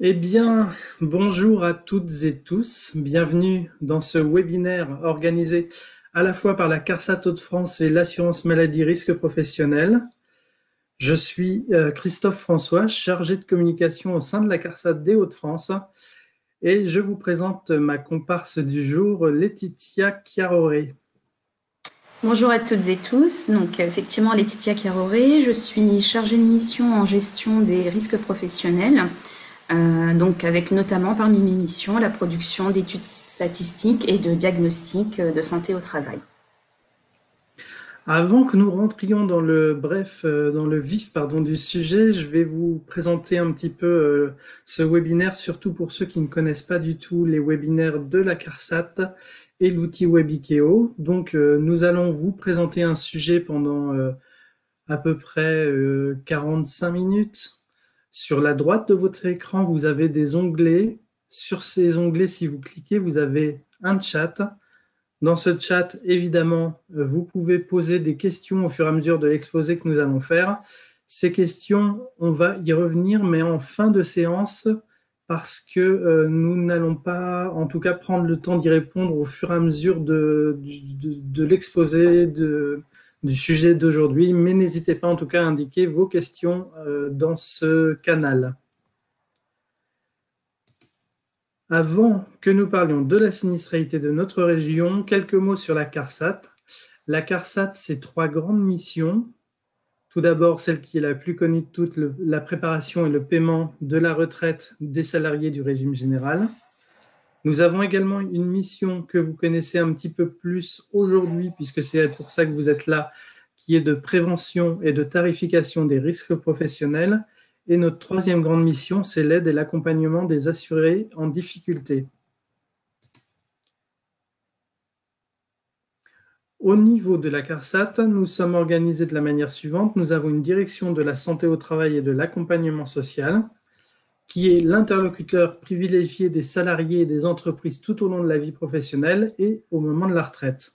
Eh bien, bonjour à toutes et tous. Bienvenue dans ce webinaire organisé à la fois par la CARSAT Hauts-de-France et l'assurance maladie risque professionnel. Je suis Christophe François, chargé de communication au sein de la CARSAT des Hauts-de-France et je vous présente ma comparse du jour, Laetitia Chiaroré. Bonjour à toutes et tous, donc effectivement Laetitia Chiaroré, je suis chargée de mission en gestion des risques professionnels, donc avec notamment parmi mes missions la production d'études statistiques et de diagnostics de santé au travail. Avant que nous rentrions dans le vif du sujet, je vais vous présenter un petit peu ce webinaire, surtout pour ceux qui ne connaissent pas du tout les webinaires de la CARSAT et l'outil Webikeo. Donc, nous allons vous présenter un sujet pendant à peu près 45 minutes. Sur la droite de votre écran, vous avez des onglets. Sur ces onglets, si vous cliquez, vous avez un chat. Dans ce chat, évidemment, vous pouvez poser des questions au fur et à mesure de l'exposé que nous allons faire. Ces questions, on va y revenir, mais en fin de séance, parce que nous n'allons pas, en tout cas, prendre le temps d'y répondre au fur et à mesure de l'exposé du sujet d'aujourd'hui. Mais n'hésitez pas, en tout cas, à indiquer vos questions dans ce canal. Avant que nous parlions de la sinistralité de notre région, quelques mots sur la CARSAT. La CARSAT, c'est 3 grandes missions. Tout d'abord, celle qui est la plus connue de toutes, la préparation et le paiement de la retraite des salariés du régime général. Nous avons également une mission que vous connaissez un petit peu plus aujourd'hui, puisque c'est pour ça que vous êtes là, qui est de prévention et de tarification des risques professionnels. Et notre 3e grande mission, c'est l'aide et l'accompagnement des assurés en difficulté. Au niveau de la CARSAT, nous sommes organisés de la manière suivante. Nous avons une direction de la santé au travail et de l'accompagnement social, qui est l'interlocuteur privilégié des salariés et des entreprises tout au long de la vie professionnelle et au moment de la retraite.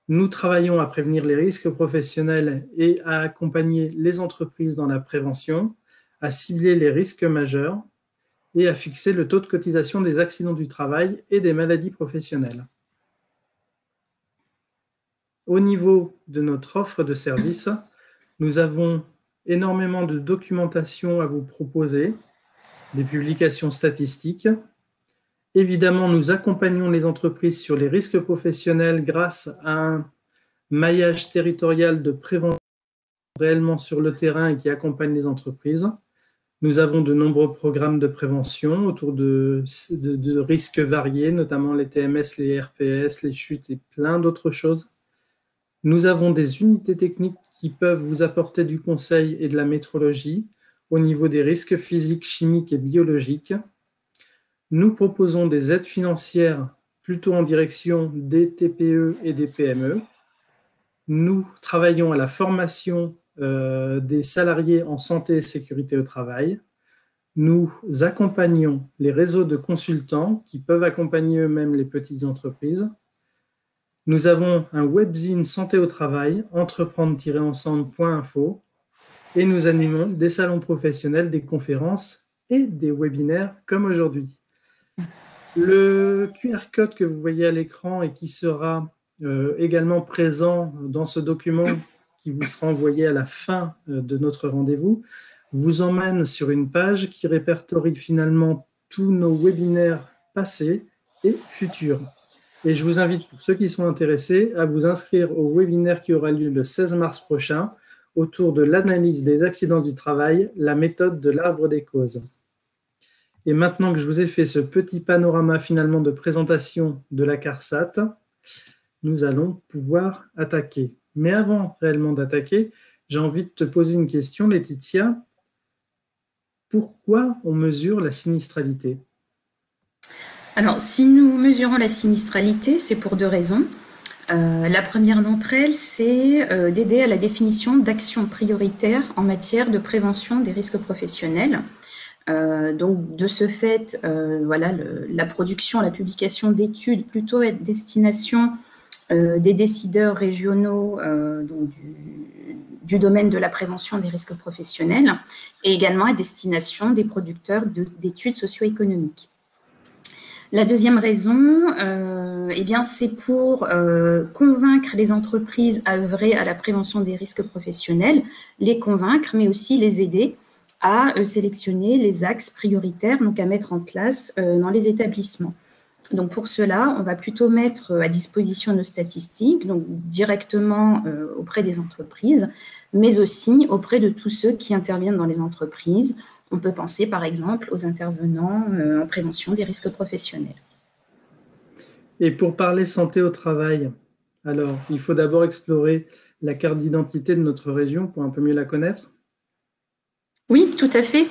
Nous travaillons à prévenir les risques professionnels et à accompagner les entreprises dans la prévention, à cibler les risques majeurs et à fixer le taux de cotisation des accidents du travail et des maladies professionnelles. Au niveau de notre offre de services, nous avons énormément de documentation à vous proposer, des publications statistiques. Évidemment, nous accompagnons les entreprises sur les risques professionnels grâce à un maillage territorial de prévention réellement sur le terrain et qui accompagne les entreprises. Nous avons de nombreux programmes de prévention autour de risques variés, notamment les TMS, les RPS, les chutes et plein d'autres choses. Nous avons des unités techniques qui peuvent vous apporter du conseil et de la métrologie au niveau des risques physiques, chimiques et biologiques. Nous proposons des aides financières plutôt en direction des TPE et des PME. Nous travaillons à la formation des salariés en santé et sécurité au travail. Nous accompagnons les réseaux de consultants qui peuvent accompagner eux-mêmes les petites entreprises. Nous avons un webzine santé au travail, entreprendre-ensemble.info, et nous animons des salons professionnels, des conférences et des webinaires comme aujourd'hui. Le QR code que vous voyez à l'écran et qui sera également présent dans ce document qui vous sera envoyé à la fin de notre rendez-vous, vous emmène sur une page qui répertorie finalement tous nos webinaires passés et futurs. Et je vous invite, pour ceux qui sont intéressés, à vous inscrire au webinaire qui aura lieu le 16 mars prochain autour de l'analyse des accidents du travail, la méthode de l'arbre des causes. Et maintenant que je vous ai fait ce petit panorama finalement de présentation de la CARSAT, nous allons pouvoir attaquer. Mais avant réellement d'attaquer, j'ai envie de te poser une question, Laetitia. Pourquoi on mesure la sinistralité ? Alors, si nous mesurons la sinistralité, c'est pour 2 raisons. La première d'entre elles, c'est d'aider à la définition d'actions prioritaires en matière de prévention des risques professionnels. Donc, de ce fait, voilà, la production, la publication d'études plutôt à destination des décideurs régionaux, donc du domaine de la prévention des risques professionnels et également à destination des producteurs d'études socio-économiques. La deuxième raison, eh bien, c'est pour convaincre les entreprises à œuvrer à la prévention des risques professionnels, les convaincre, mais aussi les aider à sélectionner les axes prioritaires, donc à mettre en place dans les établissements. Donc pour cela, on va plutôt mettre à disposition nos statistiques, donc directement auprès des entreprises, mais aussi auprès de tous ceux qui interviennent dans les entreprises. On peut penser par exemple aux intervenants en prévention des risques professionnels. Et pour parler santé au travail, alors il faut d'abord explorer la carte d'identité de notre région pour un peu mieux la connaître. Oui, tout à fait.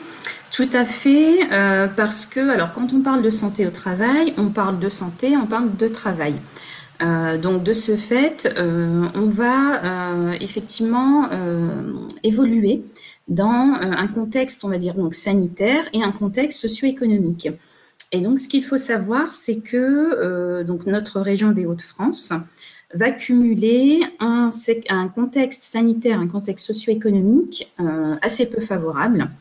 Tout à fait, parce que, alors, quand on parle de santé au travail, on parle de santé, on parle de travail. Donc, de ce fait, on va effectivement évoluer dans un contexte, on va dire, donc, sanitaire et un contexte socio-économique. Et donc, ce qu'il faut savoir, c'est que donc, notre région des Hauts-de-France va cumuler un contexte sanitaire, un contexte socio-économique assez peu favorable,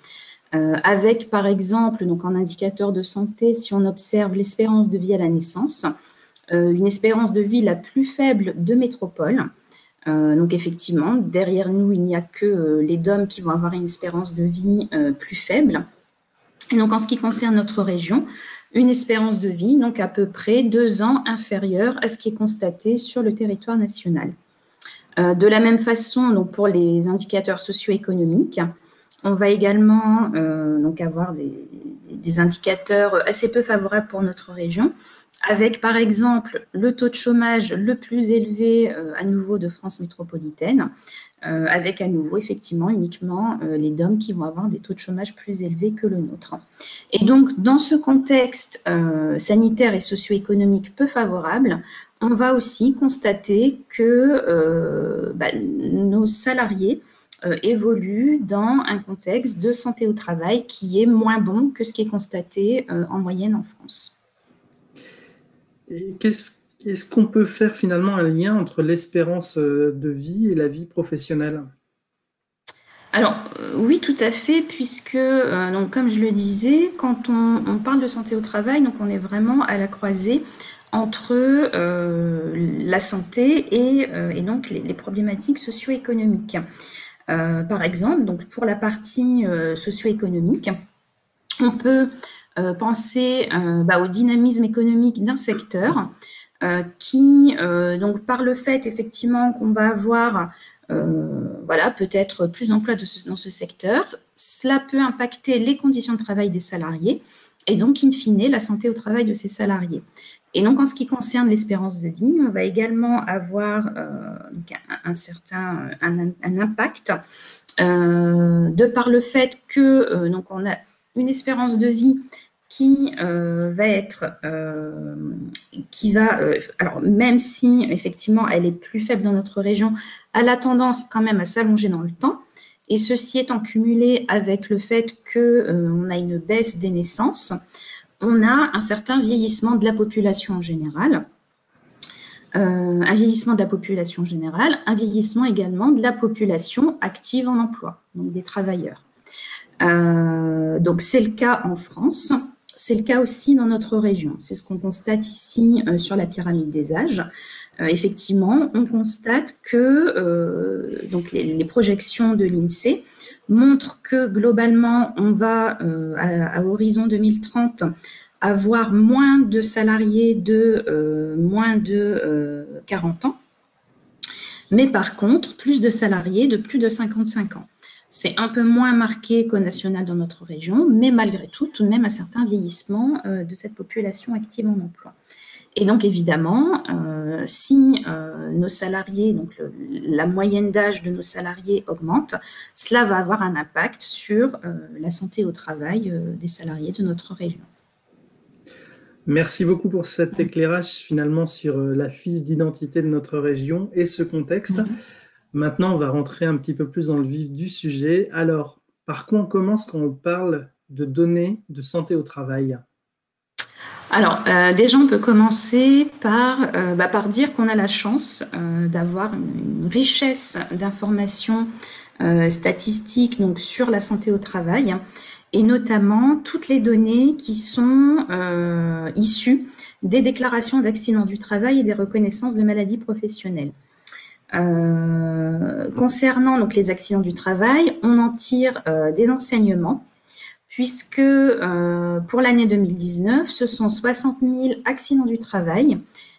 avec par exemple, donc en indicateur de santé, si on observe l'espérance de vie à la naissance, une espérance de vie la plus faible de métropole. Donc effectivement, derrière nous, il n'y a que les DOM qui vont avoir une espérance de vie plus faible. Et donc en ce qui concerne notre région, une espérance de vie, donc à peu près 2 ans inférieure à ce qui est constaté sur le territoire national. De la même façon, donc pour les indicateurs socio-économiques, on va également donc avoir des indicateurs assez peu favorables pour notre région, avec par exemple le taux de chômage le plus élevé à nouveau de France métropolitaine, avec à nouveau effectivement uniquement les DOM qui vont avoir des taux de chômage plus élevés que le nôtre. Et donc dans ce contexte sanitaire et socio-économique peu favorable, on va aussi constater que nos salariés évoluent dans un contexte de santé au travail qui est moins bon que ce qui est constaté en moyenne en France. Est-ce qu'on peut faire finalement un lien entre l'espérance de vie et la vie professionnelle? Alors, oui, tout à fait, puisque, donc, comme je le disais, quand on parle de santé au travail, donc on est vraiment à la croisée entre la santé et donc les problématiques socio-économiques. Par exemple, donc pour la partie socio-économique, on peut penser au dynamisme économique d'un secteur qui, donc par le fait effectivement qu'on va avoir peut-être plus d'emplois dans ce secteur, cela peut impacter les conditions de travail des salariés et donc, in fine, la santé au travail de ces salariés. Et donc, en ce qui concerne l'espérance de vie, on va également avoir un impact de par le fait que donc on a une espérance de vie qui alors même si effectivement elle est plus faible dans notre région, elle a tendance quand même à s'allonger dans le temps. Et ceci étant cumulé avec le fait qu'on a une baisse des naissances, on a un certain vieillissement de la population en général. Un vieillissement de la population générale, un vieillissement également de la population active en emploi, donc des travailleurs. Donc c'est le cas en France, c'est le cas aussi dans notre région. C'est ce qu'on constate ici sur la pyramide des âges. Effectivement, on constate que donc les projections de l'INSEE montrent que globalement, on va à horizon 2030 avoir moins de salariés de moins de 40 ans, mais par contre, plus de salariés de plus de 55 ans. C'est un peu moins marqué qu'au national dans notre région, mais malgré tout de même un certain vieillissement de cette population active en emploi. Et donc, évidemment, si nos salariés, donc la moyenne d'âge de nos salariés augmente, cela va avoir un impact sur la santé au travail des salariés de notre région. Merci beaucoup pour cet éclairage finalement sur la fiche d'identité de notre région et ce contexte. Maintenant, on va rentrer un petit peu plus dans le vif du sujet. Alors, par quoi on commence quand on parle de données de santé au travail ? Alors, déjà, on peut commencer par dire qu'on a la chance d'avoir une richesse d'informations statistiques donc, sur la santé au travail, et notamment toutes les données qui sont issues des déclarations d'accidents du travail et des reconnaissances de maladies professionnelles. Concernant donc, les accidents du travail, on en tire des enseignements, puisque pour l'année 2019, ce sont 60 000 accidents du travail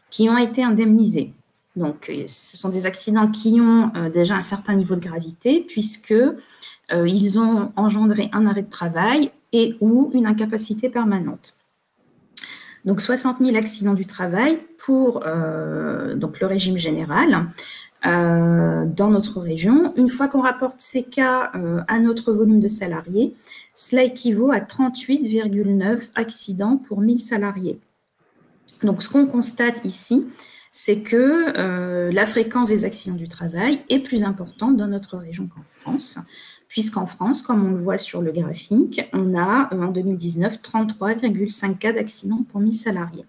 qui ont été indemnisés. Donc, ce sont des accidents qui ont déjà un certain niveau de gravité, puisqu'ils ont engendré un arrêt de travail et ou une incapacité permanente. Donc, 60 000 accidents du travail pour donc, le régime général. Dans notre région. Une fois qu'on rapporte ces cas à notre volume de salariés, cela équivaut à 38,9 accidents pour 1000 salariés. Donc, ce qu'on constate ici, c'est que la fréquence des accidents du travail est plus importante dans notre région qu'en France, puisqu'en France, comme on le voit sur le graphique, on a en 2019 33,5 cas d'accidents pour 1000 salariés.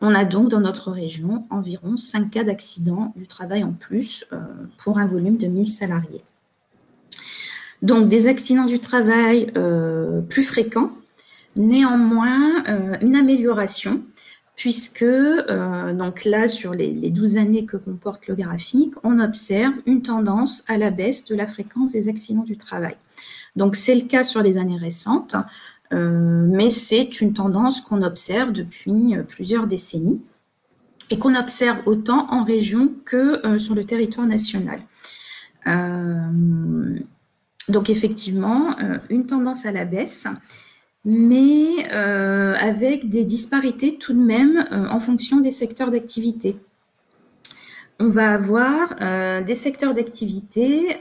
On a donc dans notre région environ 5 cas d'accidents du travail en plus pour un volume de 1000 salariés. Donc des accidents du travail plus fréquents, néanmoins une amélioration, puisque donc là sur les 12 années que comporte le graphique, on observe une tendance à la baisse de la fréquence des accidents du travail. Donc c'est le cas sur les années récentes. Mais c'est une tendance qu'on observe depuis plusieurs décennies et qu'on observe autant en région que sur le territoire national. Donc effectivement, une tendance à la baisse, mais avec des disparités tout de même en fonction des secteurs d'activité. On va avoir des secteurs d'activité.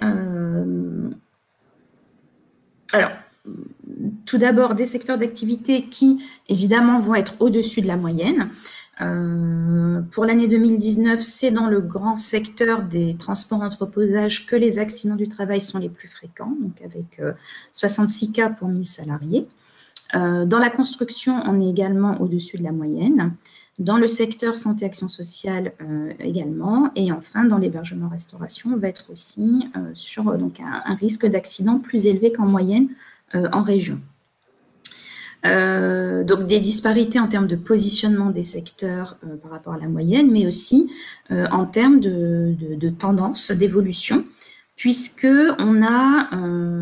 Alors, tout d'abord, des secteurs d'activité qui, évidemment, vont être au-dessus de la moyenne. Pour l'année 2019, c'est dans le grand secteur des transports entreposages que les accidents du travail sont les plus fréquents, donc avec 66 cas pour 1000 salariés. Dans la construction, on est également au-dessus de la moyenne. Dans le secteur santé-action sociale également. Et enfin, dans l'hébergement-restauration, on va être aussi sur donc, un risque d'accident plus élevé qu'en moyenne en région. Donc des disparités en termes de positionnement des secteurs par rapport à la moyenne, mais aussi en termes de tendance, d'évolution, puisque on a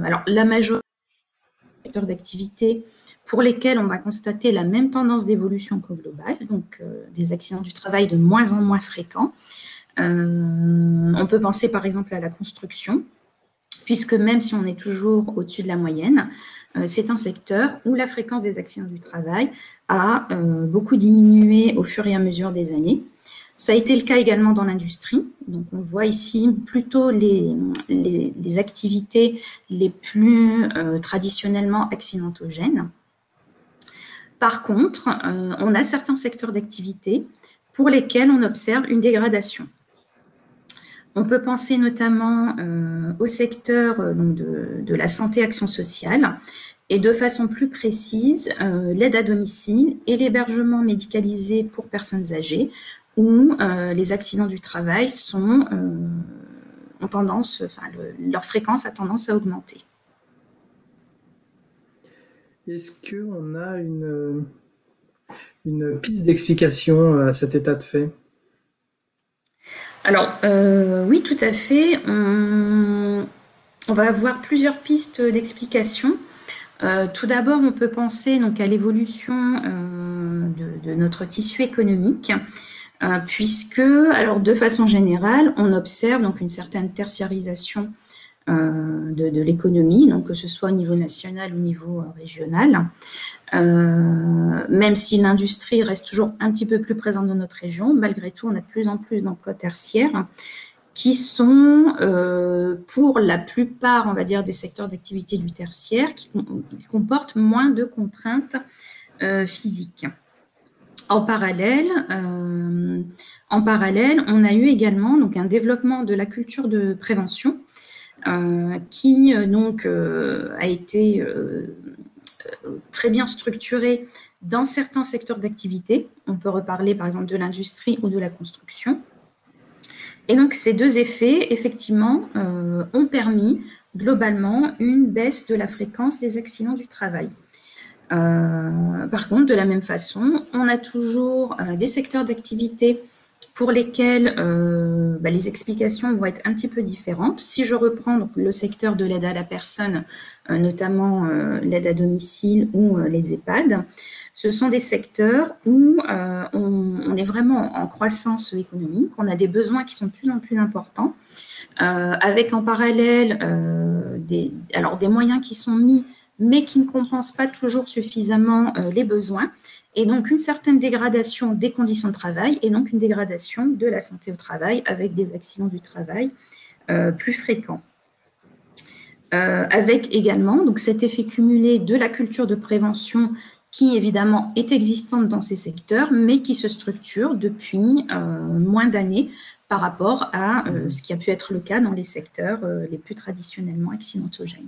alors la majorité des secteurs d'activité pour lesquels on va constater la même tendance d'évolution qu'au global, donc des accidents du travail de moins en moins fréquents. On peut penser par exemple à la construction, puisque même si on est toujours au-dessus de la moyenne, c'est un secteur où la fréquence des accidents du travail a beaucoup diminué au fur et à mesure des années. Ça a été le cas également dans l'industrie. Donc, on voit ici plutôt les activités les plus traditionnellement accidentogènes. Par contre, on a certains secteurs d'activité pour lesquels on observe une dégradation. On peut penser notamment au secteur de la santé-action sociale et de façon plus précise, l'aide à domicile et l'hébergement médicalisé pour personnes âgées où les accidents du travail ont tendance, leur fréquence a tendance à augmenter. Est-ce qu'on a une piste d'explication à cet état de fait? Alors, oui, tout à fait. On va avoir plusieurs pistes d'explication. Tout d'abord, on peut penser donc, à l'évolution de notre tissu économique, puisque, alors, de façon générale, on observe donc, une certaine tertiarisation de l'économie, donc que ce soit au niveau national ou au niveau régional. Même si l'industrie reste toujours un petit peu plus présente dans notre région, malgré tout, on a de plus en plus d'emplois tertiaires qui sont, pour la plupart, on va dire, des secteurs d'activité du tertiaire, qui comportent moins de contraintes physiques. En parallèle, on a eu également donc, un développement de la culture de prévention qui donc, a été très bien structurée dans certains secteurs d'activité. On peut reparler par exemple de l'industrie ou de la construction. Et donc ces deux effets, effectivement, ont permis globalement une baisse de la fréquence des accidents du travail. Par contre, de la même façon, on a toujours des secteurs d'activité pour lesquels les explications vont être un petit peu différentes. Si je reprends donc, le secteur de l'aide à la personne, notamment l'aide à domicile ou les EHPAD, ce sont des secteurs où on est vraiment en croissance économique, on a des besoins qui sont de plus en plus importants, avec en parallèle des moyens qui sont mis, mais qui ne compensent pas toujours suffisamment les besoins, et donc une certaine dégradation des conditions de travail, et donc une dégradation de la santé au travail, avec des accidents du travail plus fréquents. Avec également donc, cet effet cumulé de la culture de prévention qui évidemment est existante dans ces secteurs, mais qui se structure depuis moins d'années par rapport à ce qui a pu être le cas dans les secteurs les plus traditionnellement accidentogènes.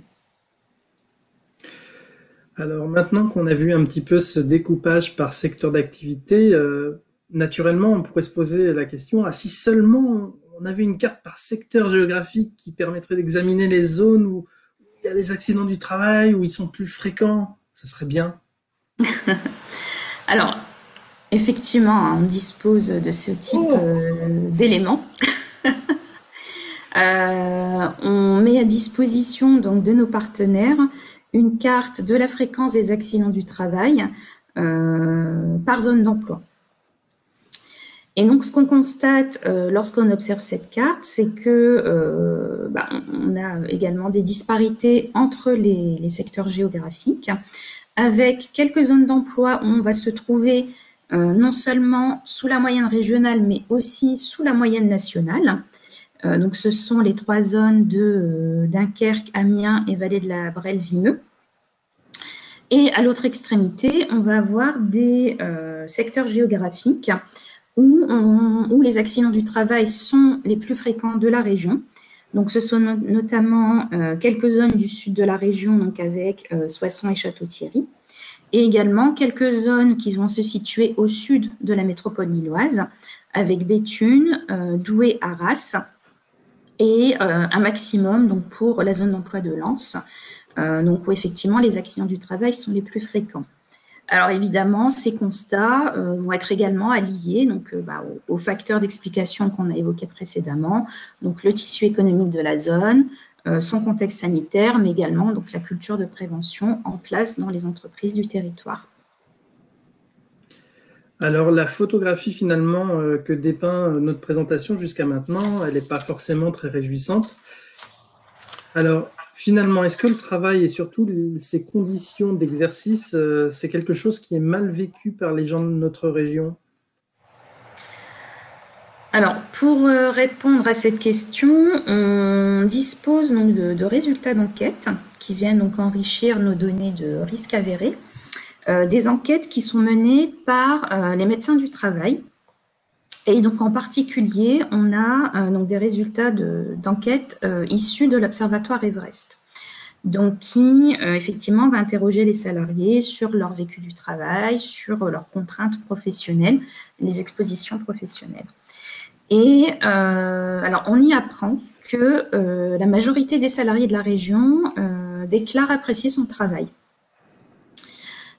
Alors maintenant qu'on a vu un petit peu ce découpage par secteur d'activité, naturellement on pourrait se poser la question, si seulement on avait une carte par secteur géographique qui permettrait d'examiner les zones où il y a des accidents du travail, où ils sont plus fréquents, ça serait bien. Alors, effectivement, on dispose de ce type d'éléments. On met à disposition donc, de nos partenaires une carte de la fréquence des accidents du travail par zone d'emploi. Et donc, ce qu'on constate lorsqu'on observe cette carte, c'est que on a également des disparités entre les secteurs géographiques, avec quelques zones d'emploi où on va se trouver non seulement sous la moyenne régionale, mais aussi sous la moyenne nationale. Donc, ce sont les 3 zones de Dunkerque, Amiens et Vallée de la Brelle-Vimeux. Et à l'autre extrémité, on va avoir des secteurs géographiques où les accidents du travail sont les plus fréquents de la région. Donc, ce sont notamment quelques zones du sud de la région, donc avec Soissons et Château-Thierry, et également quelques zones qui vont se situer au sud de la métropole lilloise, avec Béthune, Douai, Arras, et un maximum donc, pour la zone d'emploi de Lens, donc où effectivement les accidents du travail sont les plus fréquents. Alors évidemment, ces constats vont être également alliés donc, aux facteurs d'explication qu'on a évoqués précédemment, donc le tissu économique de la zone, son contexte sanitaire, mais également donc, la culture de prévention en place dans les entreprises du territoire. Alors la photographie finalement que dépeint notre présentation jusqu'à maintenant, elle n'est pas forcément très réjouissante. Alors finalement, est-ce que le travail et surtout ces conditions d'exercice, c'est quelque chose qui est mal vécu par les gens de notre région? Alors, pour répondre à cette question, on dispose donc de résultats d'enquête qui viennent donc enrichir nos données de risques avérés, des enquêtes qui sont menées par les médecins du travail. Et donc, en particulier, on a donc des résultats d'enquête issus de l'Observatoire Everest, donc qui, effectivement, va interroger les salariés sur leur vécu du travail, sur leurs contraintes professionnelles, les expositions professionnelles. Et alors, on y apprend que la majorité des salariés de la région déclarent apprécier son travail.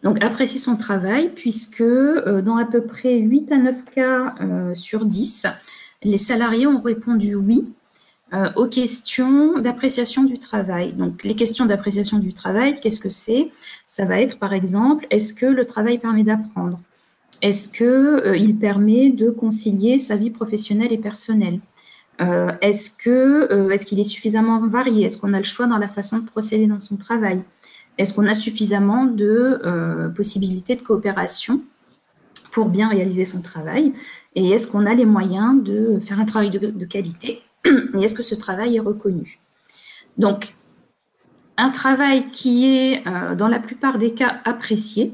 Donc, apprécier son travail, puisque dans à peu près 8 à 9 cas sur 10, les salariés ont répondu oui aux questions d'appréciation du travail. Donc, les questions d'appréciation du travail, qu'est-ce que c'est? Ça va être, par exemple, est-ce que le travail permet d'apprendre? Est-ce qu'il permet de concilier sa vie professionnelle et personnelle? Est-ce qu'il est suffisamment varié? Est-ce qu'on a le choix dans la façon de procéder dans son travail? Est-ce qu'on a suffisamment de possibilités de coopération pour bien réaliser son travail? Et est-ce qu'on a les moyens de faire un travail de qualité? Et est-ce que ce travail est reconnu? Donc, un travail qui est, dans la plupart des cas, apprécié.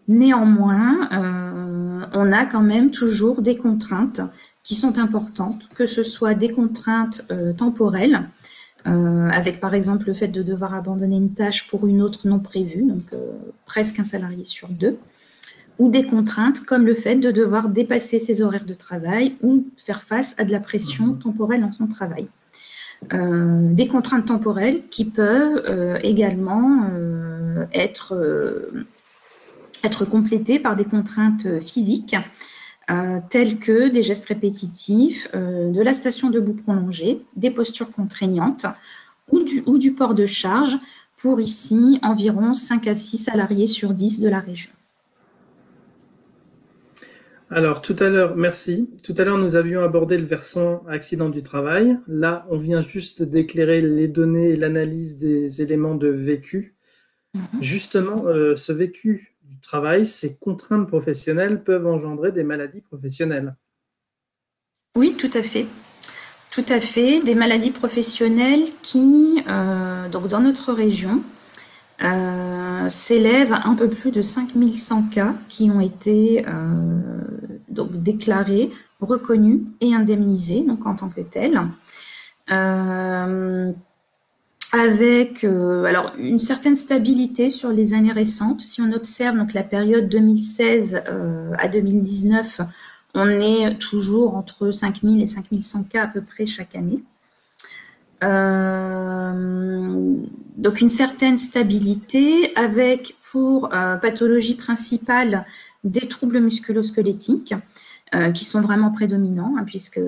Néanmoins, on a quand même toujours des contraintes qui sont importantes, que ce soit des contraintes temporelles, avec par exemple le fait de devoir abandonner une tâche pour une autre non prévue, donc presque un salarié sur deux, ou des contraintes comme le fait de devoir dépasser ses horaires de travail ou faire face à de la pression temporelle dans son travail. Des contraintes temporelles qui peuvent également être complétées par des contraintes physiques, tels que des gestes répétitifs, de la station debout prolongée, des postures contraignantes ou du port de charge pour ici environ 5 à 6 salariés sur 10 de la région. Alors, tout à l'heure, merci. Tout à l'heure, nous avions abordé le versant accident du travail. Là, on vient juste d'éclairer les données et l'analyse des éléments de vécu. Justement, ce vécu du travail, ces contraintes professionnelles peuvent engendrer des maladies professionnelles. Oui, tout à fait. Tout à fait. Des maladies professionnelles qui, donc dans notre région, s'élèvent à un peu plus de 5100 cas qui ont été donc déclarés, reconnus et indemnisés donc en tant que tels. Avec alors une certaine stabilité sur les années récentes. Si on observe donc la période 2016 à 2019, on est toujours entre 5000 et 5100 cas à peu près chaque année. Donc une certaine stabilité avec pour pathologie principale des troubles musculo-squelettiques qui sont vraiment prédominants, hein, puisque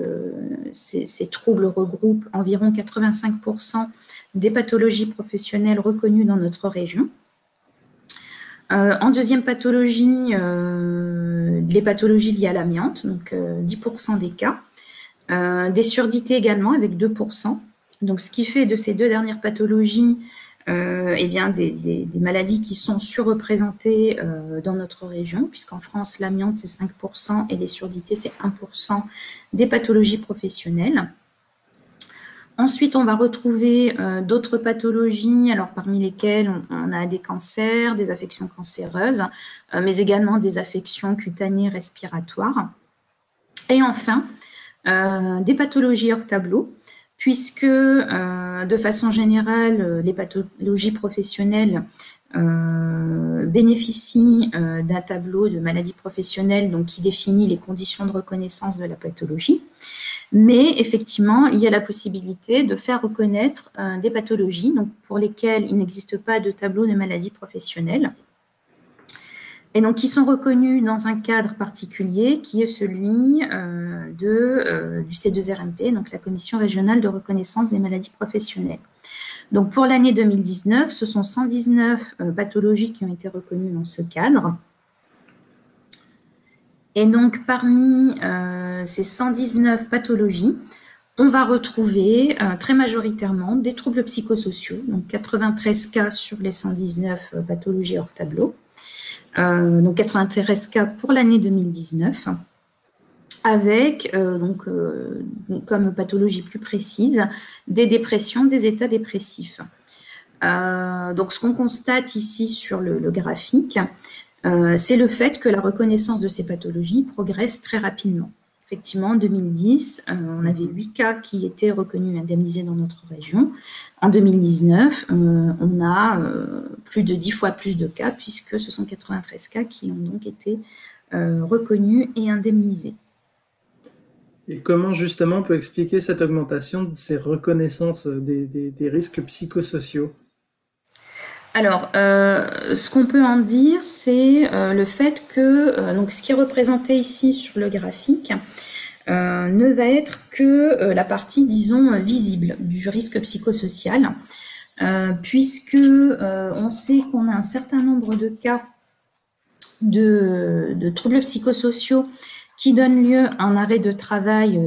ces troubles regroupent environ 85% des pathologies professionnelles reconnues dans notre région. En deuxième pathologie, les pathologies liées à l'amiante, donc 10% des cas. Des surdités également avec 2%. Donc, ce qui fait de ces deux dernières pathologies eh bien, des maladies qui sont surreprésentées dans notre région, puisqu'en France, l'amiante, c'est 5% et les surdités, c'est 1% des pathologies professionnelles. Ensuite, on va retrouver d'autres pathologies, alors parmi lesquelles on a des cancers, des affections cancéreuses, mais également des affections cutanées respiratoires. Et enfin, des pathologies hors tableau, puisque de façon générale, les pathologies professionnelles bénéficient d'un tableau de maladies professionnelles donc, qui définit les conditions de reconnaissance de la pathologie. Mais effectivement, il y a la possibilité de faire reconnaître des pathologies donc, pour lesquelles il n'existe pas de tableau de maladies professionnelles et donc qui sont reconnues dans un cadre particulier qui est celui du C2RMP, donc la Commission régionale de reconnaissance des maladies professionnelles. Donc pour l'année 2019, ce sont 119 pathologies qui ont été reconnues dans ce cadre. Et donc parmi ces 119 pathologies, on va retrouver très majoritairement des troubles psychosociaux, donc 93 cas sur les 119 pathologies hors tableau. Donc 93 cas pour l'année 2019, avec comme pathologie plus précise des dépressions, des états dépressifs. Donc ce qu'on constate ici sur le graphique, c'est le fait que la reconnaissance de ces pathologies progresse très rapidement. Effectivement, en 2010, on avait 8 cas qui étaient reconnus et indemnisés dans notre région. En 2019, on a plus de 10 fois plus de cas, puisque ce sont 93 cas qui ont donc été reconnus et indemnisés. Et comment justement on peut expliquer cette augmentation de ces reconnaissances des risques psychosociaux ? Alors, ce qu'on peut en dire, c'est le fait que donc, ce qui est représenté ici sur le graphique ne va être que la partie, disons, visible du risque psychosocial, puisque on sait qu'on a un certain nombre de cas de troubles psychosociaux qui donnent lieu à un arrêt de travail,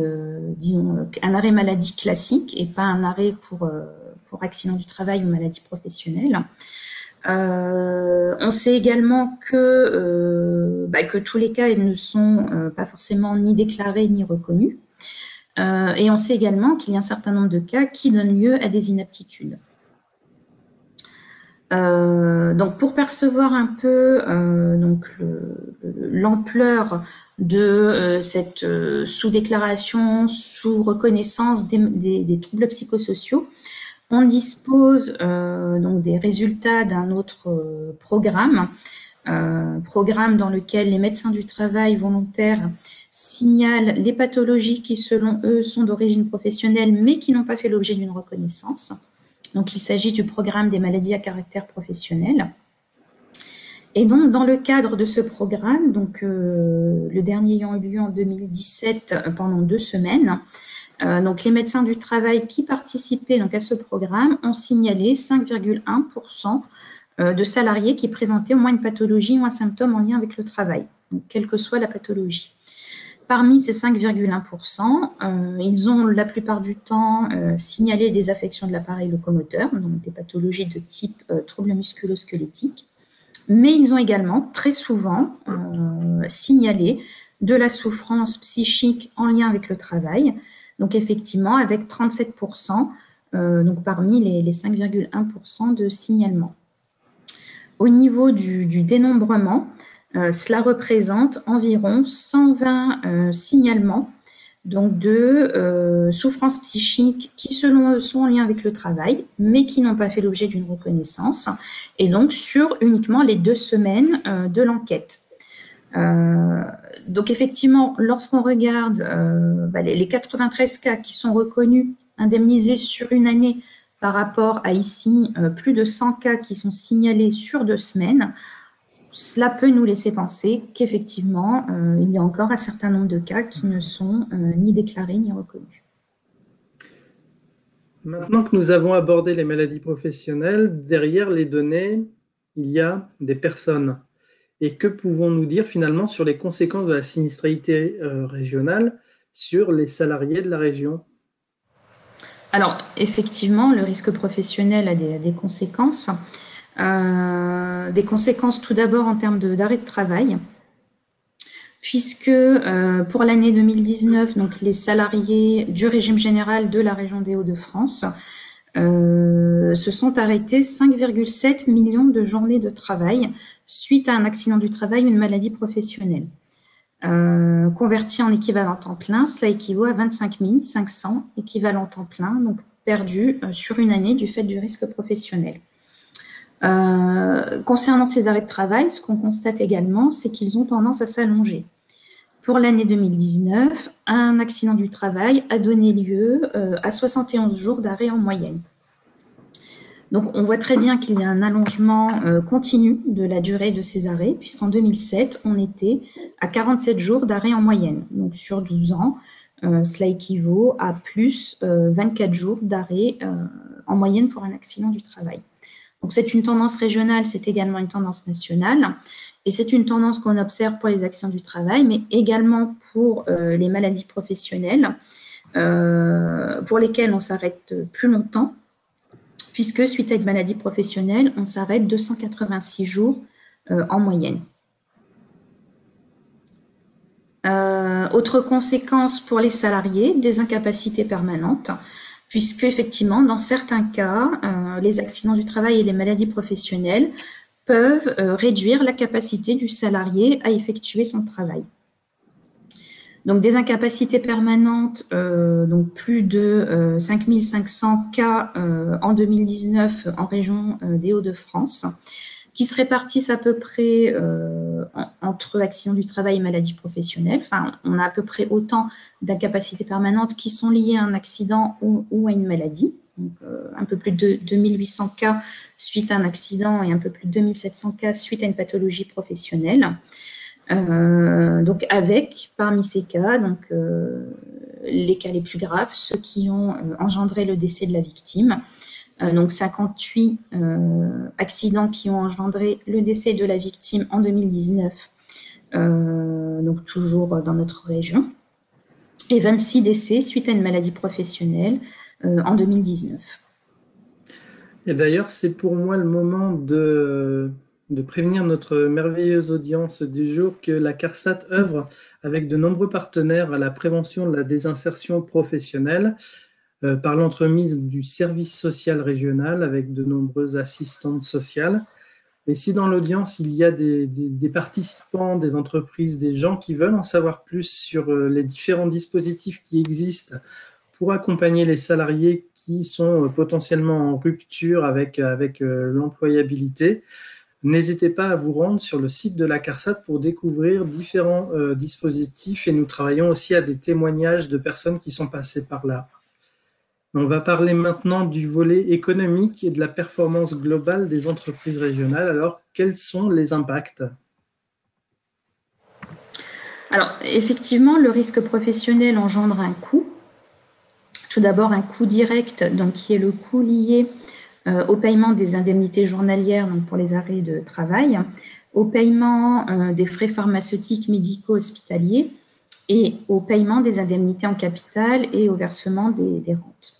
disons, un arrêt maladie classique et pas un arrêt pour accident du travail ou maladie professionnelle. On sait également que tous les cas ne sont pas forcément ni déclarés ni reconnus. Et on sait également qu'il y a un certain nombre de cas qui donnent lieu à des inaptitudes. Donc pour percevoir un peu l'ampleur de cette sous-déclaration, sous-reconnaissance des troubles psychosociaux, On dispose donc des résultats d'un autre programme dans lequel les médecins du travail volontaires signalent les pathologies qui, selon eux, sont d'origine professionnelle, mais qui n'ont pas fait l'objet d'une reconnaissance. Donc, il s'agit du programme des maladies à caractère professionnel. Et donc, dans le cadre de ce programme, donc, le dernier ayant eu lieu en 2017 pendant 2 semaines, donc les médecins du travail qui participaient donc, à ce programme ont signalé 5,1% de salariés qui présentaient au moins une pathologie ou un symptôme en lien avec le travail, donc, quelle que soit la pathologie. Parmi ces 5,1%, ils ont la plupart du temps signalé des affections de l'appareil locomoteur, donc des pathologies de type troubles musculo-squelettiques, mais ils ont également très souvent signalé de la souffrance psychique en lien avec le travail, donc effectivement avec 37% donc parmi les 5,1% de signalements. Au niveau du dénombrement, cela représente environ 120 signalements donc de souffrances psychiques qui, selon eux, sont en lien avec le travail, mais qui n'ont pas fait l'objet d'une reconnaissance, et donc sur uniquement les 2 semaines de l'enquête. Donc effectivement, lorsqu'on regarde les 93 cas qui sont reconnus, indemnisés sur une année, par rapport à ici plus de 100 cas qui sont signalés sur 2 semaines, cela peut nous laisser penser qu'effectivement, il y a encore un certain nombre de cas qui ne sont ni déclarés ni reconnus. Maintenant que nous avons abordé les maladies professionnelles, derrière les données, il y a des personnes. Et que pouvons-nous dire finalement sur les conséquences de la sinistralité régionale sur les salariés de la région? Alors, effectivement, le risque professionnel a des conséquences. Des conséquences tout d'abord en termes d'arrêt de travail, puisque pour l'année 2019, donc les salariés du régime général de la région des Hauts-de-France se sont arrêtés 5,7 millions de journées de travail suite à un accident du travail ou une maladie professionnelle. Converti en équivalent temps plein, cela équivaut à 25 500 équivalents temps plein, donc perdus sur une année du fait du risque professionnel. Concernant ces arrêts de travail, ce qu'on constate également, c'est qu'ils ont tendance à s'allonger. Pour l'année 2019, un accident du travail a donné lieu à 71 jours d'arrêt en moyenne. Donc, on voit très bien qu'il y a un allongement continu de la durée de ces arrêts, puisqu'en 2007, on était à 47 jours d'arrêt en moyenne. Donc, sur 12 ans, cela équivaut à plus 24 jours d'arrêt en moyenne pour un accident du travail. Donc, c'est une tendance régionale, c'est également une tendance nationale. Et c'est une tendance qu'on observe pour les accidents du travail, mais également pour les maladies professionnelles, pour lesquelles on s'arrête plus longtemps, puisque suite à une maladie professionnelle, on s'arrête 286 jours en moyenne. Autre conséquence pour les salariés, des incapacités permanentes, puisque effectivement, dans certains cas, les accidents du travail et les maladies professionnelles peuvent réduire la capacité du salarié à effectuer son travail. Donc, des incapacités permanentes, donc plus de 5500 cas en 2019 en région des Hauts-de-France, qui se répartissent à peu près entre accidents du travail et maladies professionnelles. Enfin, on a à peu près autant d'incapacités permanentes qui sont liées à un accident ou à une maladie. Donc, un peu plus de 2800 cas suite à un accident et un peu plus de 2700 cas suite à une pathologie professionnelle. Donc, avec, parmi ces cas, donc, les cas les plus graves, ceux qui ont engendré le décès de la victime. Donc, 58 accidents qui ont engendré le décès de la victime en 2019, donc toujours dans notre région, et 26 décès suite à une maladie professionnelle en 2019. Et d'ailleurs, c'est pour moi le moment de prévenir notre merveilleuse audience du jour que la CARSAT œuvre avec de nombreux partenaires à la prévention de la désinsertion professionnelle par l'entremise du service social régional avec de nombreuses assistantes sociales. Et si dans l'audience, il y a des participants, des entreprises, des gens qui veulent en savoir plus sur les différents dispositifs qui existent pour accompagner les salariés qui sont potentiellement en rupture avec l'employabilité, n'hésitez pas à vous rendre sur le site de la CARSAT pour découvrir différents dispositifs et nous travaillons aussi à des témoignages de personnes qui sont passées par là. On va parler maintenant du volet économique et de la performance globale des entreprises régionales. Alors, quels sont les impacts ? Alors, effectivement, le risque professionnel engendre un coût. Tout d'abord, un coût direct, donc, qui est le coût lié au paiement des indemnités journalières donc pour les arrêts de travail, au paiement des frais pharmaceutiques, médicaux, hospitaliers et au paiement des indemnités en capital et au versement des rentes.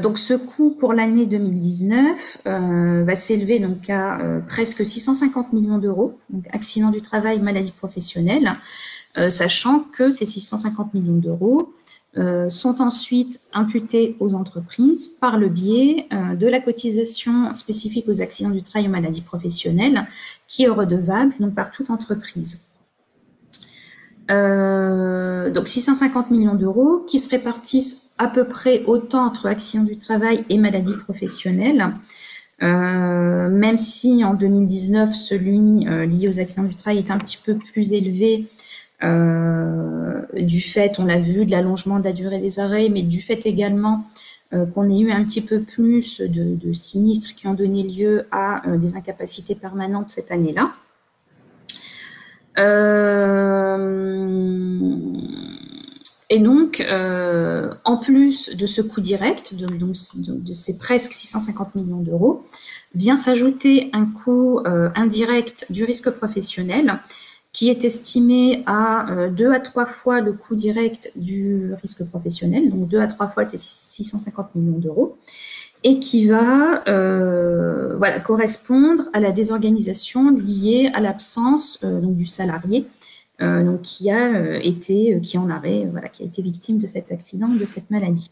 Donc, ce coût pour l'année 2019 va s'élever donc à presque 650 millions d'euros, donc accident du travail, maladie professionnelle, sachant que ces 650 millions d'euros sont ensuite imputés aux entreprises par le biais de la cotisation spécifique aux accidents du travail et aux maladies professionnelles qui est redevable donc, par toute entreprise. Donc 650 millions d'euros qui se répartissent à peu près autant entre accidents du travail et maladies professionnelles, même si en 2019, celui lié aux accidents du travail est un petit peu plus élevé du fait, on l'a vu, de l'allongement de la durée des arrêts, mais du fait également qu'on ait eu un petit peu plus de sinistres qui ont donné lieu à des incapacités permanentes cette année-là. Et donc, en plus de ce coût direct, de ces presque 650 millions d'euros, vient s'ajouter un coût indirect du risque professionnel qui est estimé à 2 à 3 fois le coût direct du risque professionnel, donc 2 à 3 fois ces 650 millions d'euros, et qui va correspondre à la désorganisation liée à l'absence du salarié donc qui a été victime de cet accident, de cette maladie.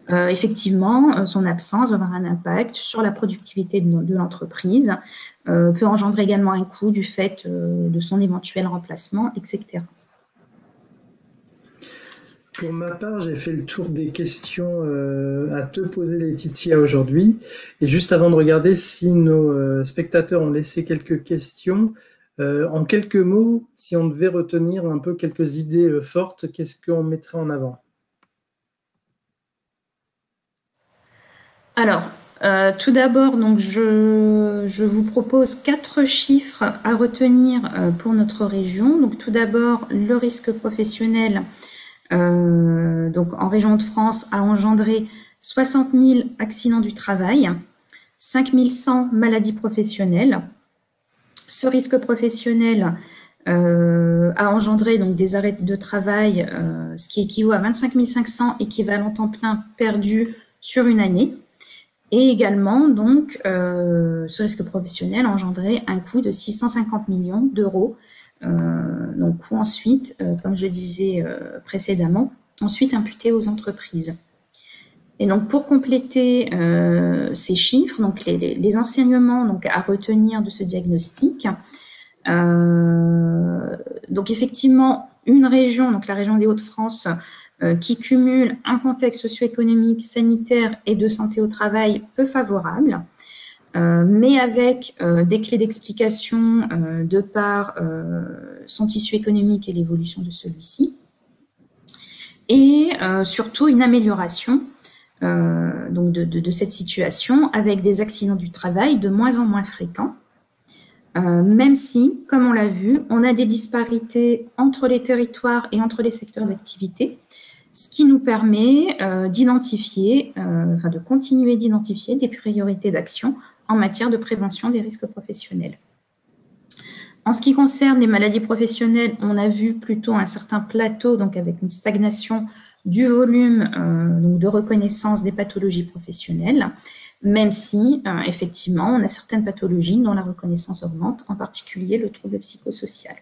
Effectivement, son absence va avoir un impact sur la productivité de l'entreprise, peut engendrer également un coût du fait de son éventuel remplacement, etc. Pour ma part, j'ai fait le tour des questions à te poser, Laetitia, aujourd'hui. Et juste avant de regarder si nos spectateurs ont laissé quelques questions, en quelques mots, si on devait retenir un peu quelques idées fortes, qu'est-ce qu'on mettrait en avant ? Alors, tout d'abord, donc je vous propose 4 chiffres à retenir pour notre région. Donc, tout d'abord, le risque professionnel donc en région de France a engendré 60 000 accidents du travail, 5 100 maladies professionnelles. Ce risque professionnel a engendré donc des arrêts de travail, ce qui équivaut à 25 500 équivalents temps plein perdus sur une année. Et également, donc, ce risque professionnel a engendré un coût de 650 millions d'euros. Donc, coût ensuite, comme je le disais précédemment, ensuite imputé aux entreprises. Et donc, pour compléter ces chiffres, donc les enseignements donc, à retenir de ce diagnostic, donc effectivement, une région, donc la région des Hauts-de-France, qui cumule un contexte socio-économique, sanitaire et de santé au travail peu favorable, mais avec des clés d'explication de par son tissu économique et l'évolution de celui-ci, et surtout une amélioration donc de cette situation avec des accidents du travail de moins en moins fréquents, même si, comme on l'a vu, on a des disparités entre les territoires et entre les secteurs d'activité, ce qui nous permet d'identifier, de continuer d'identifier des priorités d'action en matière de prévention des risques professionnels. En ce qui concerne les maladies professionnelles, on a vu plutôt un certain plateau, donc avec une stagnation du volume donc de reconnaissance des pathologies professionnelles, même si, effectivement, on a certaines pathologies dont la reconnaissance augmente, en particulier le trouble psychosocial.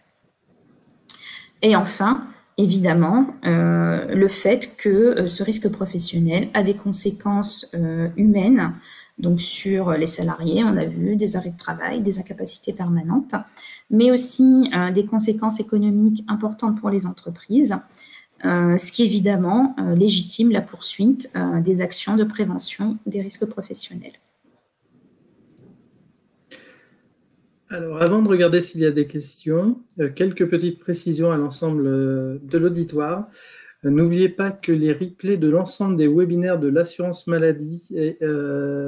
Et enfin, évidemment, le fait que ce risque professionnel a des conséquences humaines, donc sur les salariés, on a vu des arrêts de travail, des incapacités permanentes, mais aussi des conséquences économiques importantes pour les entreprises, ce qui évidemment légitime la poursuite des actions de prévention des risques professionnels. Alors, avant de regarder s'il y a des questions, quelques petites précisions à l'ensemble de l'auditoire. N'oubliez pas que les replays de l'ensemble des webinaires de l'assurance maladie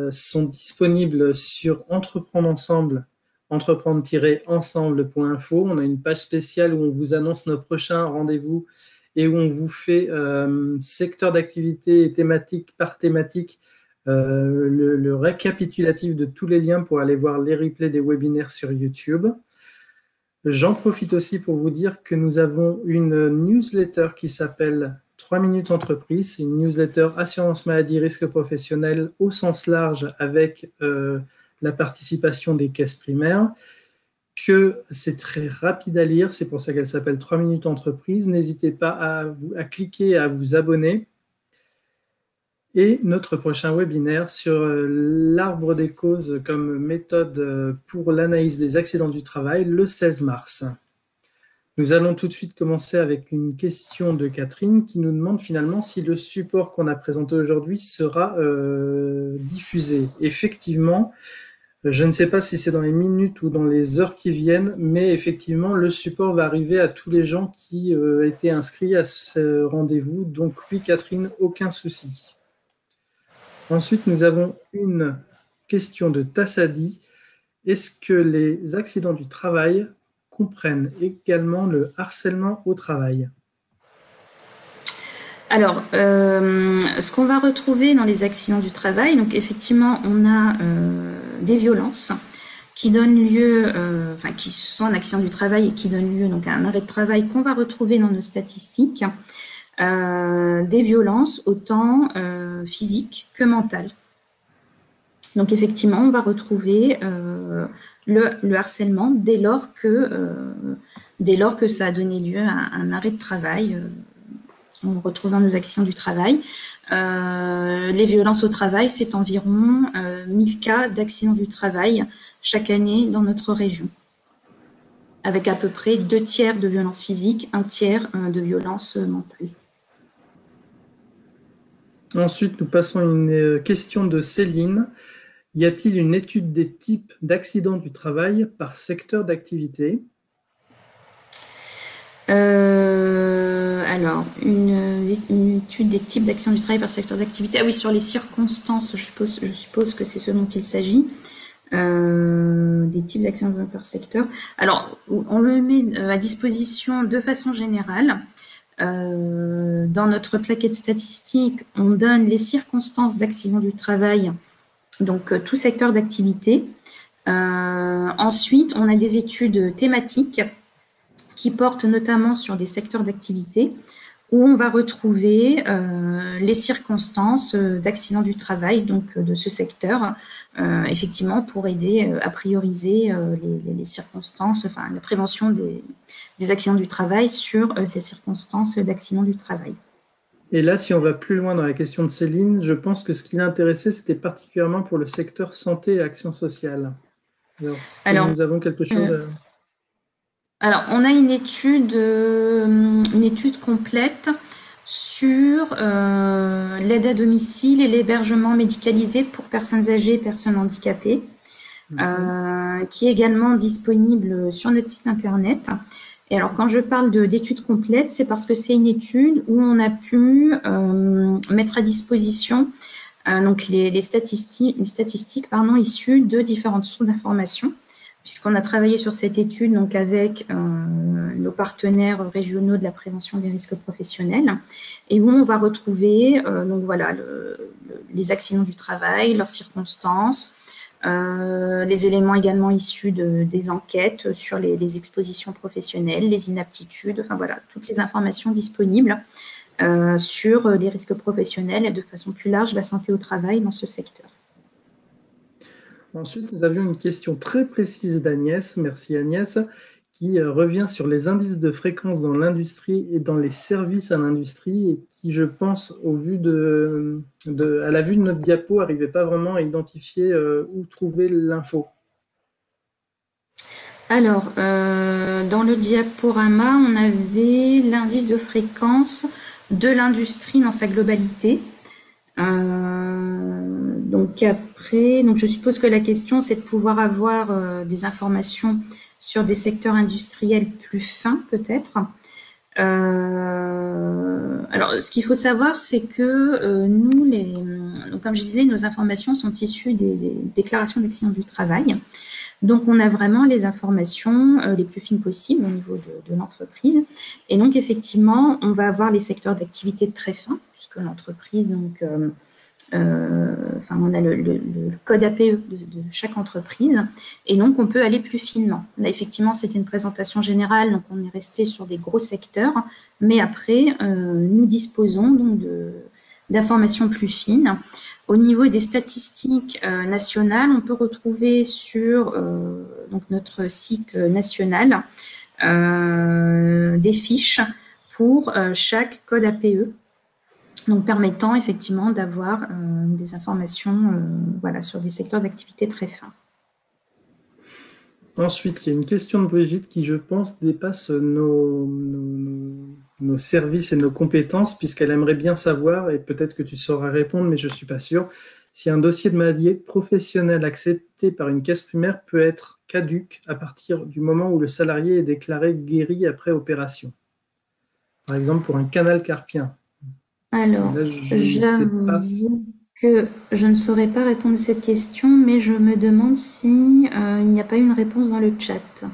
sont disponibles sur Entreprendre Ensemble, entreprendre-ensemble.info. On a une page spéciale où on vous annonce nos prochains rendez-vous et où on vous fait secteur d'activité et thématique par thématique le récapitulatif de tous les liens pour aller voir les replays des webinaires sur YouTube. J'en profite aussi pour vous dire que nous avons une newsletter qui s'appelle 3 minutes entreprise. C'est une newsletter assurance maladie risque professionnel au sens large avec la participation des caisses primaires, que c'est très rapide à lire, c'est pour ça qu'elle s'appelle 3 minutes entreprise. N'hésitez pas à cliquer et à vous abonner. Et notre prochain webinaire sur l'arbre des causes comme méthode pour l'analyse des accidents du travail le 16 mars. Nous allons tout de suite commencer avec une question de Catherine qui nous demande finalement si le support qu'on a présenté aujourd'hui sera diffusé. Effectivement, je ne sais pas si c'est dans les minutes ou dans les heures qui viennent, mais effectivement, le support va arriver à tous les gens qui étaient inscrits à ce rendez-vous. Donc oui, Catherine, aucun souci. Ensuite, nous avons une question de Tassadi. Est-ce que les accidents du travail comprennent également le harcèlement au travail? Alors, ce qu'on va retrouver dans les accidents du travail, donc effectivement, on a des violences qui donnent lieu, qui sont un accident du travail et qui donnent lieu donc à un arrêt de travail qu'on va retrouver dans nos statistiques. Des violences autant physiques que mentales. Donc effectivement, on va retrouver le harcèlement dès lors que ça a donné lieu à un arrêt de travail. On le retrouve dans nos accidents du travail. Les violences au travail, c'est environ 1000 cas d'accidents du travail chaque année dans notre région, avec à peu près 2 tiers de violences physiques, 1 tiers de violences mentales. Ensuite, nous passons à une question de Céline. Y a-t-il une étude des types d'accidents du travail par secteur d'activité? Alors, une étude des types d'accidents du travail par secteur d'activité. Ah oui, sur les circonstances, je suppose que c'est ce dont il s'agit. Des types d'accidents par secteur. Alors, on le met à disposition de façon générale. Dans notre plaquette statistique, on donne les circonstances d'accident du travail, donc tout secteur d'activité. Ensuite, on a des études thématiques qui portent notamment sur des secteurs d'activité où on va retrouver les circonstances d'accident du travail, donc de ce secteur, effectivement, pour aider à prioriser les circonstances, enfin la prévention des accidents du travail sur ces circonstances d'accident du travail. Et là, si on va plus loin dans la question de Céline, je pense que ce qui l'intéressait, c'était particulièrement pour le secteur santé et action sociale. Alors, nous avons quelque chose Alors, on a une étude complète sur l'aide à domicile et l'hébergement médicalisé pour personnes âgées et personnes handicapées, qui est également disponible sur notre site internet. Et alors, quand je parle d'étude complète, c'est parce que c'est une étude où on a pu mettre à disposition donc les statistiques issues de différentes sources d'informations, puisqu'on a travaillé sur cette étude donc avec nos partenaires régionaux de la prévention des risques professionnels, et où on va retrouver donc voilà, les accidents du travail, leurs circonstances, les éléments également issus des enquêtes sur les expositions professionnelles, les inaptitudes, enfin voilà, toutes les informations disponibles sur les risques professionnels et de façon plus large la santé au travail dans ce secteur. Ensuite, nous avions une question très précise d'Agnès, merci Agnès, qui revient sur les indices de fréquence dans l'industrie et dans les services à l'industrie et qui, je pense, à la vue de notre diapo, n'arrivait pas vraiment à identifier où trouver l'info. Alors, dans le diaporama, on avait l'indice de fréquence de l'industrie dans sa globalité. Donc après, je suppose que la question, c'est de pouvoir avoir des informations sur des secteurs industriels plus fins, peut-être. Alors, ce qu'il faut savoir, c'est que nous, donc, comme je disais, nos informations sont issues des déclarations d'accident du travail. Donc, on a vraiment les informations les plus fines possibles au niveau de l'entreprise. Et donc, effectivement, on va avoir les secteurs d'activité très fins, puisque l'entreprise, donc, on a le code APE de chaque entreprise, et donc on peut aller plus finement. Là, effectivement, c'était une présentation générale, donc on est resté sur des gros secteurs, mais après, nous disposons donc d'informations plus fines. Au niveau des statistiques nationales, on peut retrouver sur donc notre site national des fiches pour chaque code APE, donc permettant effectivement d'avoir des informations voilà, sur des secteurs d'activité très fins. Ensuite, il y a une question de Brigitte qui, je pense, dépasse nos services et nos compétences, puisqu'elle aimerait bien savoir, et peut-être que tu sauras répondre, mais je ne suis pas sûr, si un dossier de maladie professionnelle accepté par une caisse primaire peut être caduc à partir du moment où le salarié est déclaré guéri après opération. Par exemple, pour un canal carpien. Alors, j'avoue que je ne saurais pas répondre à cette question, mais je me demande si il n'y a pas une réponse dans le chat. Je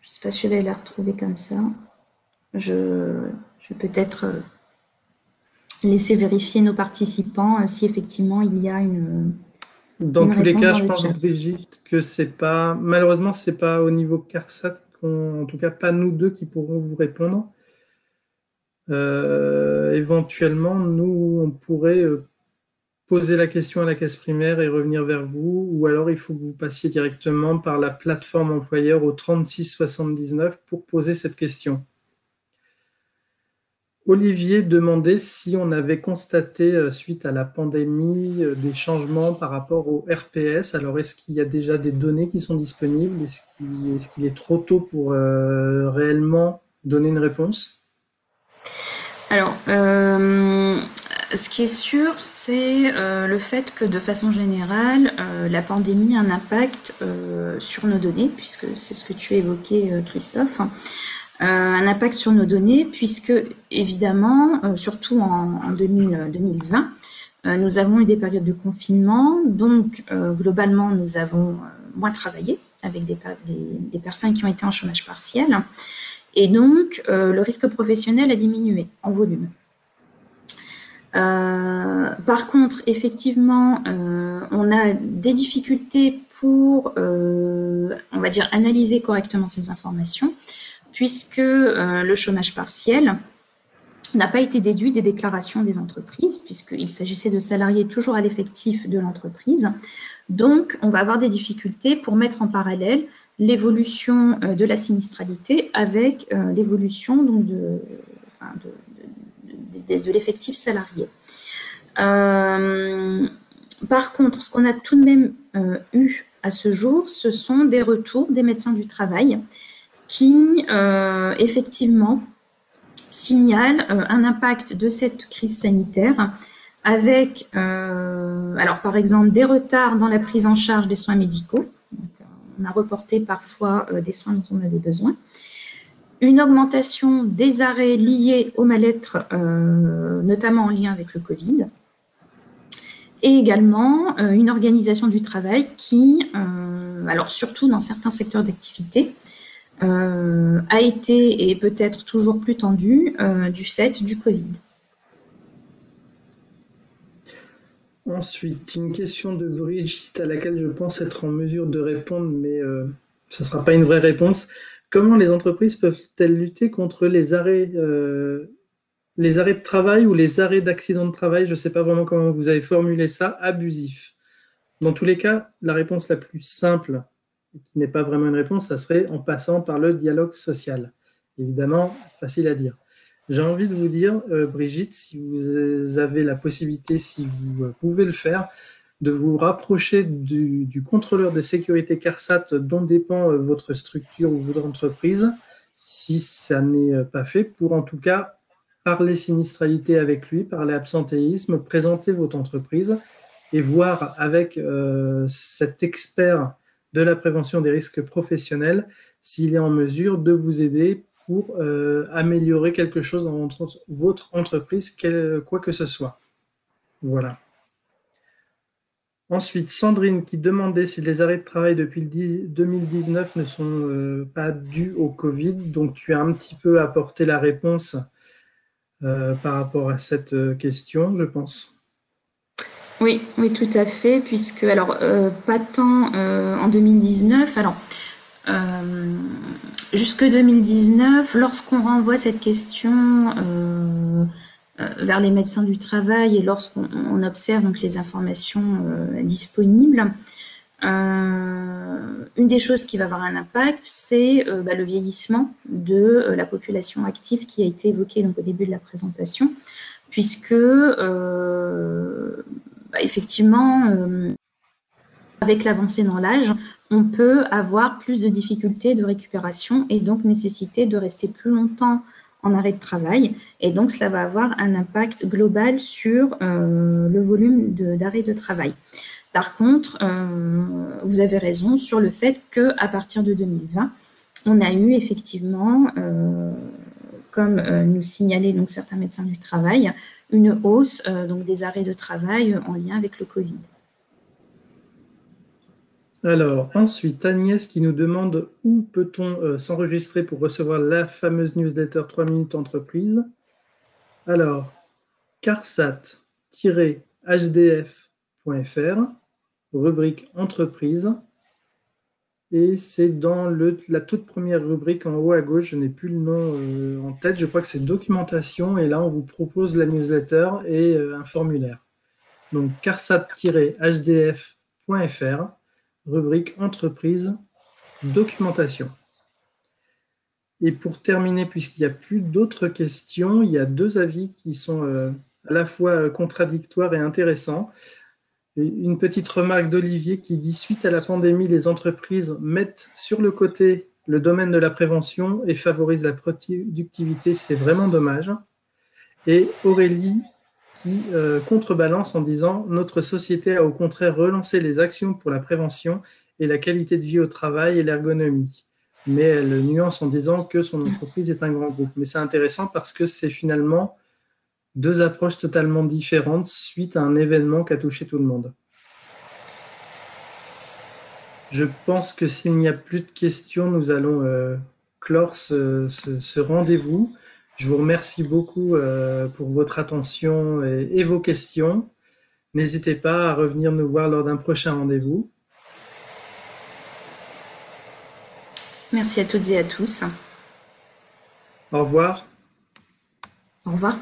ne sais pas si je vais la retrouver comme ça. Je vais peut-être laisser vérifier nos participants si effectivement il y a une. Dans tous les cas, je pense, Brigitte, que malheureusement, c'est pas au niveau CARSAT, en tout cas pas nous deux qui pourrons vous répondre. Éventuellement, nous, on pourrait poser la question à la caisse primaire et revenir vers vous, ou alors il faut que vous passiez directement par la plateforme employeur au 36 79 pour poser cette question. Olivier demandait si on avait constaté, suite à la pandémie, des changements par rapport au RPS. Alors, est-ce qu'il y a déjà des données qui sont disponibles? Est-ce qu'il est trop tôt pour réellement donner une réponse? Alors, ce qui est sûr, c'est le fait que de façon générale, la pandémie a un impact sur nos données, puisque c'est ce que tu évoquais, Christophe, un impact sur nos données, puisque évidemment, surtout en 2020, nous avons eu des périodes de confinement, donc globalement, nous avons moins travaillé avec des personnes qui ont été en chômage partiel. Et donc, le risque professionnel a diminué en volume. Par contre, effectivement, on a des difficultés pour, on va dire, analyser correctement ces informations, puisque le chômage partiel n'a pas été déduit des déclarations des entreprises, puisqu'il s'agissait de salariés toujours à l'effectif de l'entreprise. Donc, on va avoir des difficultés pour mettre en parallèle l'évolution de la sinistralité avec l'évolution de l'effectif salarié. Par contre, ce qu'on a tout de même eu à ce jour, ce sont des retours des médecins du travail qui, effectivement, signalent un impact de cette crise sanitaire avec, alors par exemple, des retards dans la prise en charge des soins médicaux. Donc, on a reporté parfois des soins dont on avait besoin. Une augmentation des arrêts liés au mal-être, notamment en lien avec le Covid. Et également une organisation du travail qui, alors surtout dans certains secteurs d'activité, a été et peut-être toujours plus tendue du fait du Covid. Ensuite, une question de Brigitte à laquelle je pense être en mesure de répondre, mais ça ne sera pas une vraie réponse. Comment les entreprises peuvent-elles lutter contre les arrêts de travail ou les arrêts d'accident de travail? Je ne sais pas vraiment comment vous avez formulé ça, abusif. Dans tous les cas, la réponse la plus simple, qui n'est pas vraiment une réponse, ça serait en passant par le dialogue social. Évidemment, facile à dire. J'ai envie de vous dire, Brigitte, si vous avez la possibilité, si vous pouvez le faire, de vous rapprocher du contrôleur de sécurité CARSAT dont dépend votre structure ou votre entreprise, si ça n'est pas fait, pour en tout cas parler sinistralité avec lui, parler absentéisme, présenter votre entreprise et voir avec cet expert de la prévention des risques professionnels s'il est en mesure de vous aider pour améliorer quelque chose dans votre entreprise, quoi que ce soit. Voilà. Ensuite, Sandrine qui demandait si les arrêts de travail depuis 2019 ne sont pas dus au Covid. Donc, tu as un petit peu apporté la réponse par rapport à cette question, je pense. Oui, oui, tout à fait, puisque, alors, pas tant en 2019, alors, jusque 2019, lorsqu'on renvoie cette question vers les médecins du travail et lorsqu'on observe donc les informations disponibles, une des choses qui va avoir un impact, c'est le vieillissement de la population active qui a été évoquée donc, au début de la présentation, puisque effectivement, avec l'avancée dans l'âge, on peut avoir plus de difficultés de récupération et donc nécessiter de rester plus longtemps en arrêt de travail. Et donc, cela va avoir un impact global sur le volume d'arrêt de travail. Par contre, vous avez raison sur le fait qu'à partir de 2020, on a eu effectivement, comme nous le signalaient donc, certains médecins du travail, une hausse donc, des arrêts de travail en lien avec le Covid. Alors, ensuite, Agnès qui nous demande où peut-on s'enregistrer pour recevoir la fameuse newsletter 3 minutes entreprise. Alors, carsat-hdf.fr, rubrique entreprise. Et c'est dans la toute première rubrique en haut à gauche, je n'ai plus le nom en tête, je crois que c'est documentation, et là on vous propose la newsletter et un formulaire. Donc carsat-hdf.fr, rubrique entreprise, documentation. Et pour terminer, puisqu'il n'y a plus d'autres questions, il y a deux avis qui sont à la fois contradictoires et intéressants. Une petite remarque d'Olivier qui dit « Suite à la pandémie, les entreprises mettent sur le côté le domaine de la prévention et favorisent la productivité. C'est vraiment dommage. » Et Aurélie qui contrebalance en disant « Notre société a au contraire relancé les actions pour la prévention et la qualité de vie au travail et l'ergonomie. » Mais elle nuance en disant que son entreprise est un grand groupe. Mais c'est intéressant parce que c'est finalement deux approches totalement différentes suite à un événement qui a touché tout le monde. Je pense que s'il n'y a plus de questions, nous allons clore ce rendez-vous. Je vous remercie beaucoup pour votre attention et vos questions. N'hésitez pas à revenir nous voir lors d'un prochain rendez-vous. Merci à toutes et à tous. Au revoir. Au revoir.